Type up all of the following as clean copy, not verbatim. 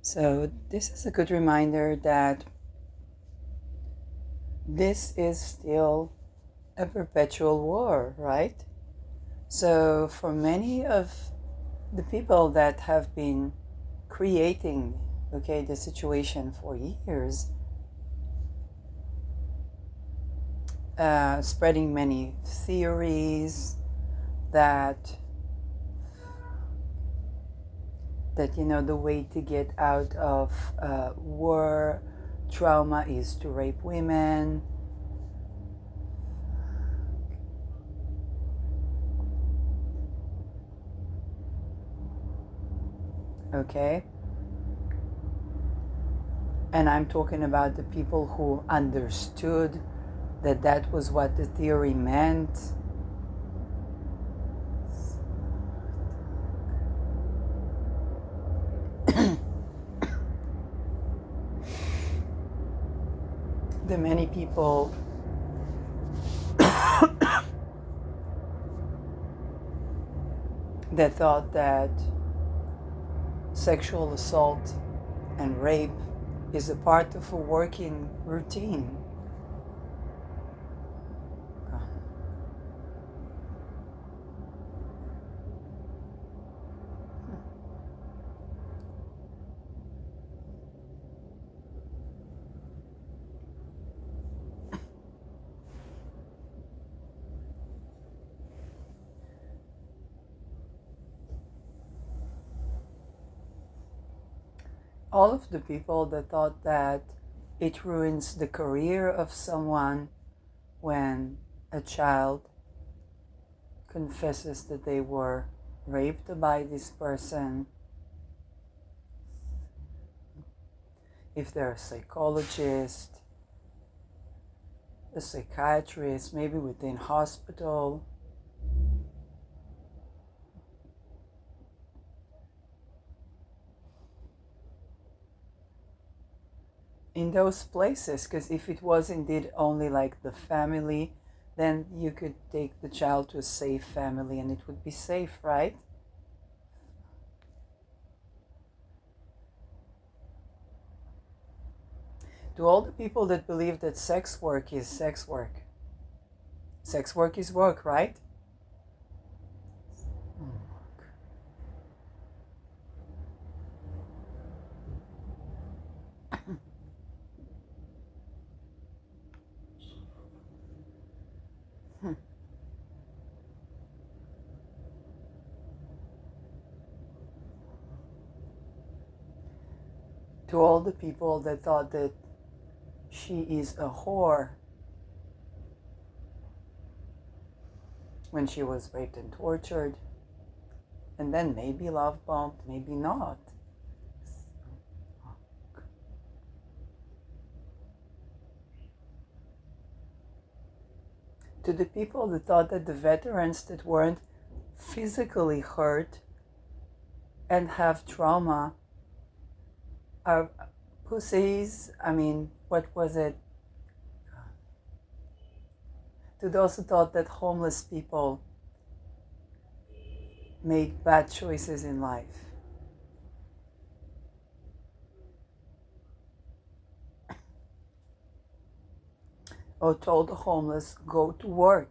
So this is a good reminder that this is still a perpetual war, right? So for many of the people that have been creating, the situation for years, spreading many theories that the way to get out of war trauma is to rape women. Okay, and I'm talking about the people who understood that that was what the theory meant. The many people that thought that sexual assault and rape is a part of a working routine. All of the people that thought that it ruins the career of someone when a child confesses that they were raped by this person, if they're a psychologist, a psychiatrist, maybe within hospital, in those places, because if it was indeed only like the family, then you could take the child to a safe family and it would be safe, right? To all the people that believe that sex work is sex work, sex work is work, right? To all the people that thought that she is a whore when she was raped and tortured, and then maybe love bombed, maybe not. To the people that thought that the veterans that weren't physically hurt and have trauma are pussies. I mean, what was it? To those who thought that homeless people made bad choices in life. Or told the homeless, go to work.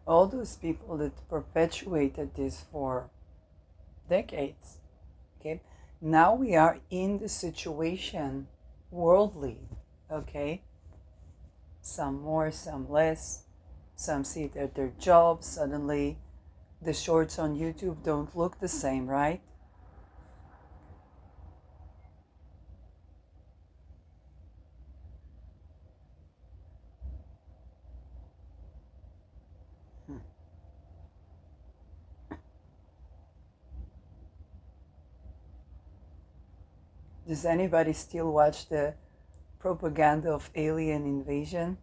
All those people that perpetuated this for decades. Okay, now we are in the situation worldly. Okay, some more, some less. Some see that their jobs suddenly, the shorts on YouTube don't look the same, right? Does anybody still watch the propaganda of alien invasion?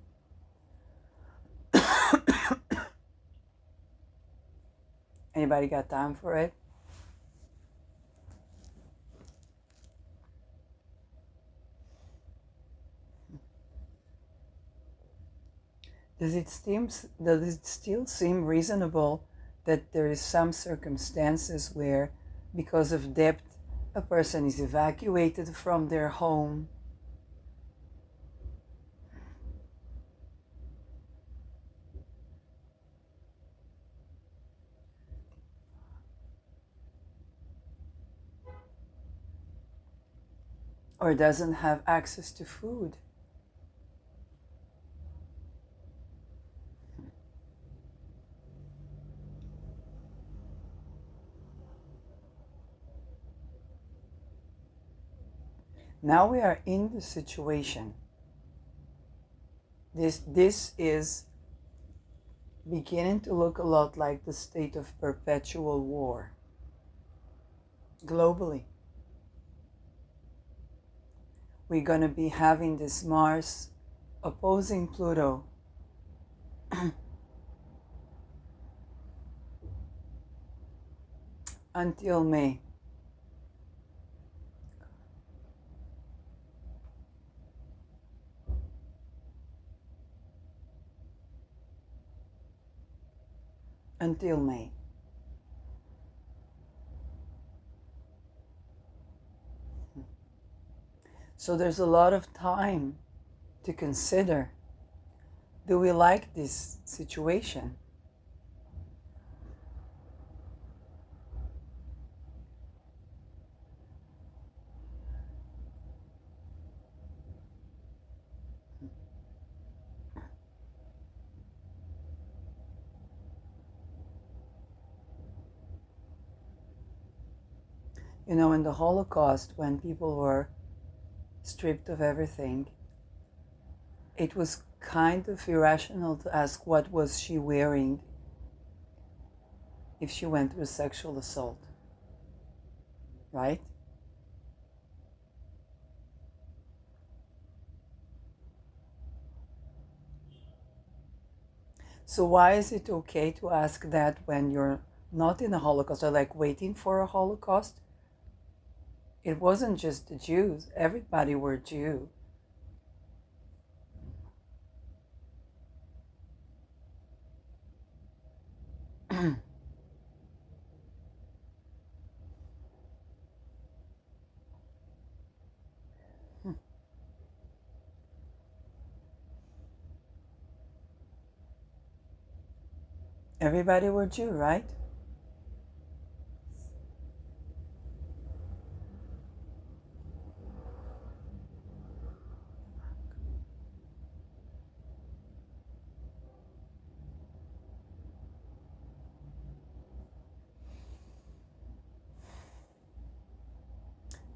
Anybody got time for it? Does it still seem reasonable that there is some circumstances where, because of debt, a person is evacuated from their home? Or doesn't have access to food? Now we are in the situation. This is beginning to look a lot like the state of perpetual war globally. We're going to be having this Mars opposing Pluto until May. Until May. So there's a lot of time to consider. Do we like this situation? You know, in the Holocaust, when people were stripped of everything, it was kind of irrational to ask what was she wearing if she went through sexual assault, right? So why is it okay to ask that when you're not in a Holocaust, or like waiting for a Holocaust? It wasn't just the Jews, everybody were Jew. Everybody were Jew, right?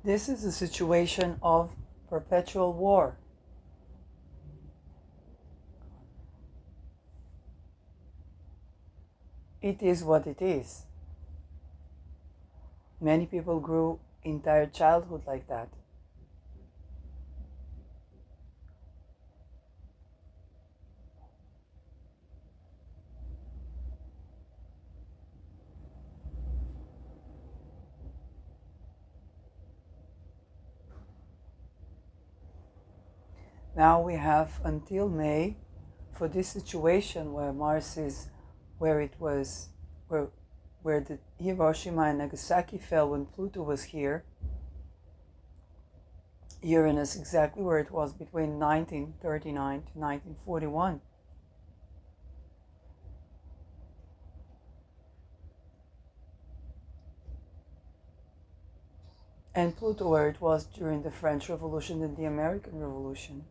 This is a situation of perpetual war. It is what it is. Many people grew entire childhood like that. Now we have until May for this situation where Mars is where it was, where the Hiroshima and Nagasaki fell when Pluto was here. Uranus exactly where it was between 1939 to 1941. And Pluto where it was during the French Revolution and the American Revolution.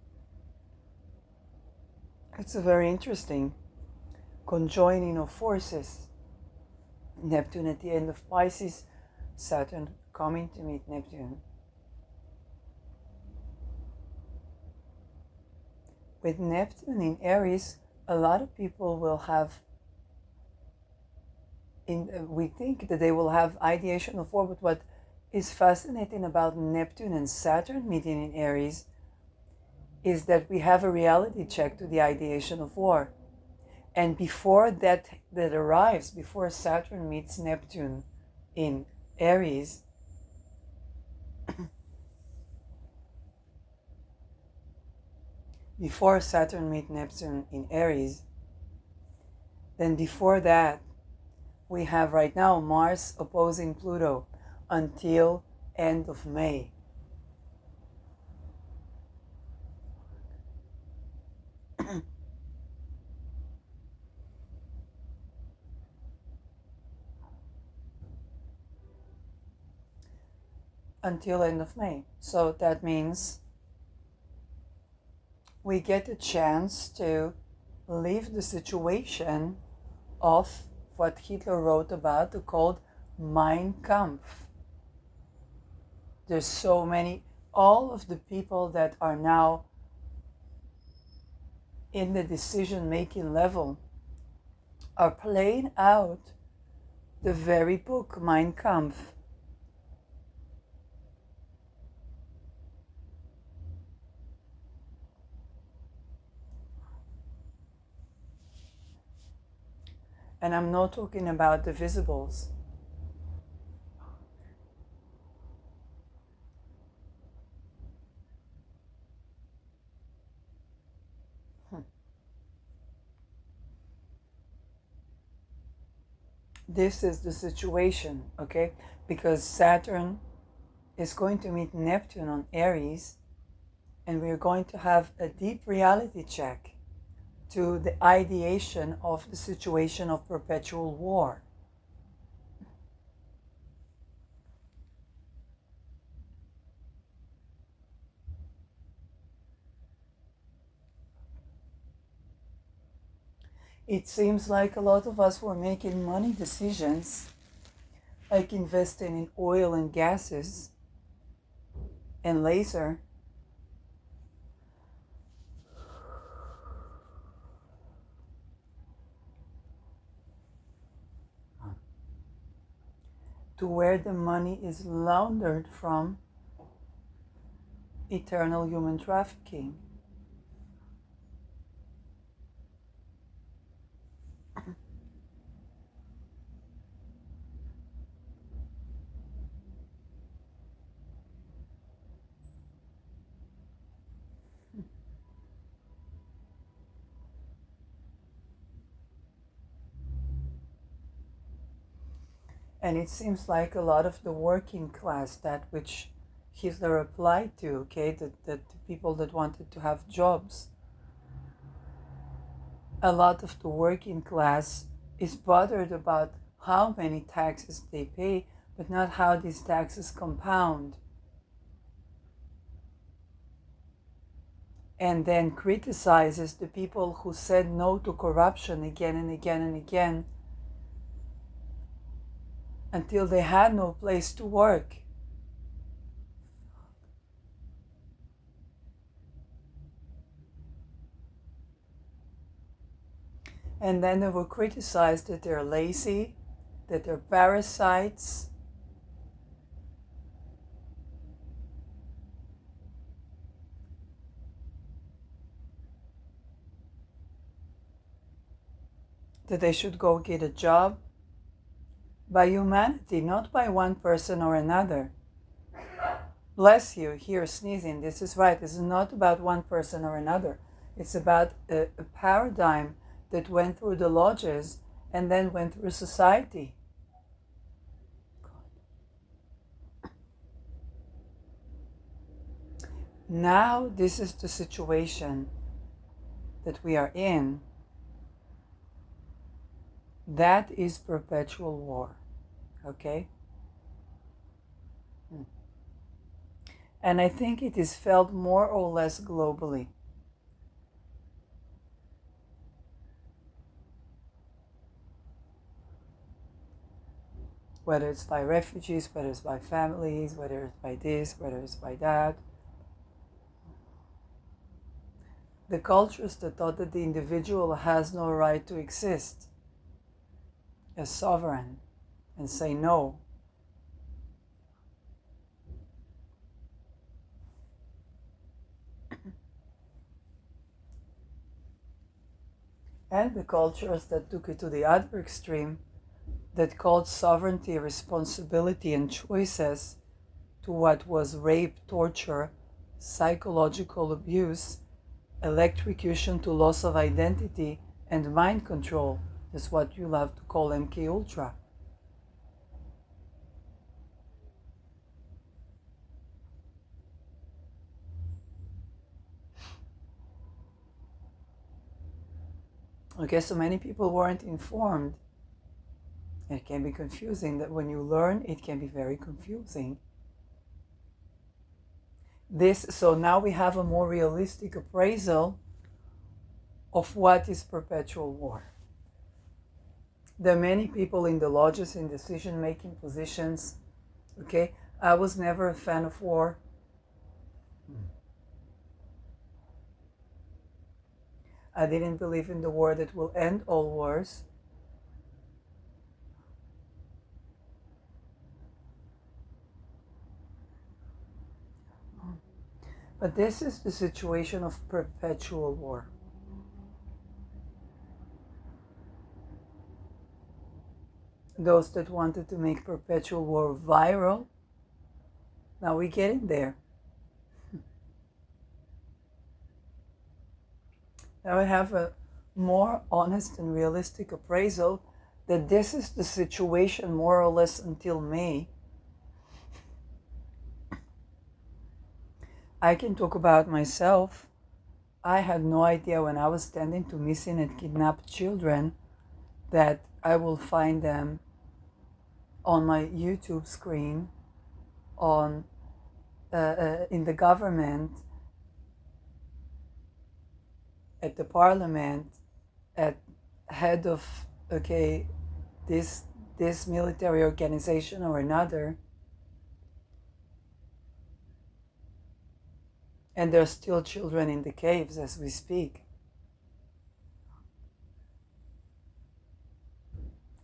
It's a very interesting conjoining of forces. Neptune at the end of Pisces, Saturn coming to meet Neptune. With Neptune in Aries, a lot of people will have, we think that they will have ideation of war, but what is fascinating about Neptune and Saturn meeting in Aries is that we have a reality check to the ideation of war. And before that arrives, before Saturn meets Neptune in Aries, before Saturn meets Neptune in Aries, then before that, we have right now Mars opposing Pluto until end of May. Until end of May. So that means we get a chance to leave the situation of what Hitler wrote about, called Mein Kampf. There's so many, all of the people that are now in the decision-making level are playing out the very book, Mein Kampf. And I'm not talking about the visibles. This is the situation, okay? Because Saturn is going to meet Neptune on Aries, and we're going to have a deep reality check to the ideation of the situation of perpetual war. It seems like a lot of us were making money decisions, like investing in oil and gases and laser. To where the money is laundered from eternal human trafficking. And it seems like a lot of the working class, that which Hitler applied to, okay, that the people that wanted to have jobs, a lot of the working class is bothered about how many taxes they pay, but not how these taxes compound. And then criticizes the people who said no to corruption again and again and again until they had no place to work. And then they were criticized that they're lazy, that they're parasites, that they should go get a job by humanity, not by one person or another. Bless you, here sneezing, this is right. This is not about one person or another. It's about a paradigm that went through the lodges and then went through society. Now this is the situation that we are in. That is perpetual war, okay? And I think it is felt more or less globally. Whether it's by refugees, whether it's by families, whether it's by this, whether it's by that. The cultures that thought that the individual has no right to exist as sovereign and say no. and the cultures that took it to the other extreme, that called sovereignty, responsibility, and choices to what was rape, torture, psychological abuse, electrocution to loss of identity, and mind control. That's what you love to call MK Ultra. Okay, so many people weren't informed. It can be confusing that when you learn, it can be very confusing. So now we have a more realistic appraisal of what is perpetual war. There are many people in the lodges in decision-making positions. Okay, I was never a fan of war. I didn't believe in the war that will end all wars. But this is the situation of perpetual war. Those that wanted to make perpetual war viral, now we're getting there. Now I have a more honest and realistic appraisal that this is the situation more or less until May. I can talk about myself. I had no idea when I was tending to missing and kidnapped children that I will find them on my YouTube screen, on in the government, at the parliament, at head of this military organization or another, and there are still children in the caves as we speak.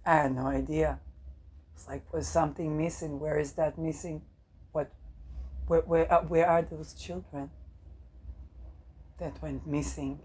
I had no idea. It's like, was something missing? Where is that missing? Where are those children that went missing?